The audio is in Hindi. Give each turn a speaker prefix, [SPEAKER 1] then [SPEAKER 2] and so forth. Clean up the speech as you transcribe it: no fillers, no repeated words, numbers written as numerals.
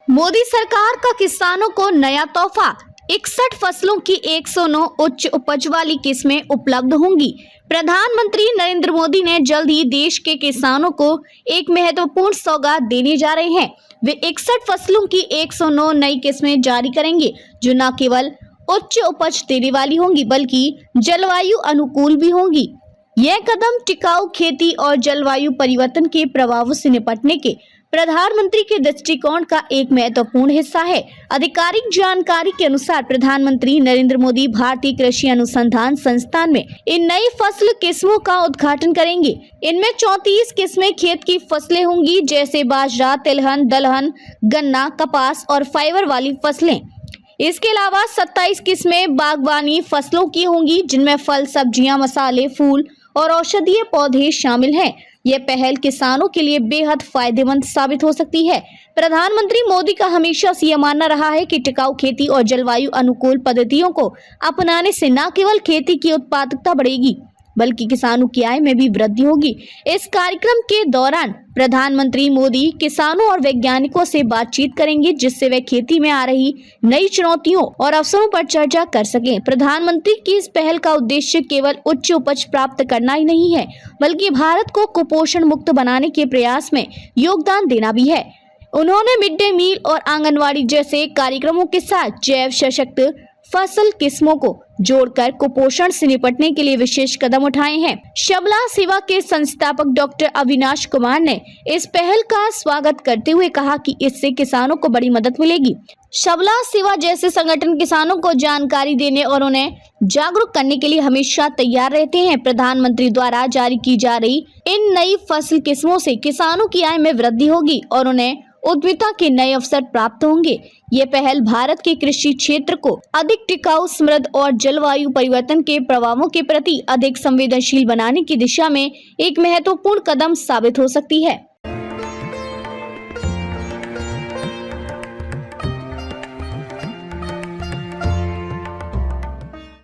[SPEAKER 1] मोदी सरकार का किसानों को नया तोहफा। 61 फसलों की 109 उच्च उपज वाली किस्में उपलब्ध होंगी। प्रधानमंत्री नरेंद्र मोदी ने जल्द ही देश के किसानों को एक महत्वपूर्ण सौगात देने जा रहे हैं। वे 61 फसलों की 109 नई किस्में जारी करेंगे, जो न केवल उच्च उपज देने वाली होंगी बल्कि जलवायु अनुकूल भी होंगी। यह कदम टिकाऊ खेती और जलवायु परिवर्तन के प्रभावों से निपटने के प्रधानमंत्री के दृष्टिकोण का एक महत्वपूर्ण हिस्सा है। आधिकारिक जानकारी के अनुसार प्रधानमंत्री नरेंद्र मोदी भारतीय कृषि अनुसंधान संस्थान में इन नई फसल किस्मों का उद्घाटन करेंगे। इनमें 34 किस्में खेत की फसलें होंगी, जैसे बाजरा, तिलहन, दलहन, गन्ना, कपास और फाइबर वाली फसलें। इसके अलावा 27 किस्में बागवानी फसलों की होंगी, जिनमें फल, सब्जियां, मसाले, फूल और औषधीय पौधे शामिल हैं। यह पहल किसानों के लिए बेहद फायदेमंद साबित हो सकती है। प्रधानमंत्री मोदी का हमेशा से यह मानना रहा है कि टिकाऊ खेती और जलवायु अनुकूल पद्धतियों को अपनाने से न केवल खेती की उत्पादकता बढ़ेगी बल्कि किसानों की आय में भी वृद्धि होगी। इस कार्यक्रम के दौरान प्रधानमंत्री मोदी किसानों और वैज्ञानिकों से बातचीत करेंगे, जिससे वे खेती में आ रही नई चुनौतियों और अवसरों पर चर्चा कर सकें। प्रधानमंत्री की इस पहल का उद्देश्य केवल उच्च उपज प्राप्त करना ही नहीं है, बल्कि भारत को कुपोषण मुक्त बनाने के प्रयास में योगदान देना भी है। उन्होंने मिड डे मील और आंगनवाड़ी जैसे कार्यक्रमों के साथ जैव सशक्त फसल किस्मों को जोड़कर कुपोषण से निपटने के लिए विशेष कदम उठाए हैं। सबला सेवा के संस्थापक डॉक्टर अविनाश कुमार ने इस पहल का स्वागत करते हुए कहा कि इससे किसानों को बड़ी मदद मिलेगी। सबला सेवा जैसे संगठन किसानों को जानकारी देने और उन्हें जागरूक करने के लिए हमेशा तैयार रहते हैं। प्रधानमंत्री द्वारा जारी की जा रही इन नई फसल किस्मों से किसानों की आय में वृद्धि होगी और उन्हें उद्यमिता के नए अवसर प्राप्त होंगे। ये पहल भारत के कृषि क्षेत्र को अधिक टिकाऊ, समृद्ध और जलवायु परिवर्तन के प्रभावों के प्रति अधिक संवेदनशील बनाने की दिशा में एक महत्वपूर्ण कदम साबित हो सकती है।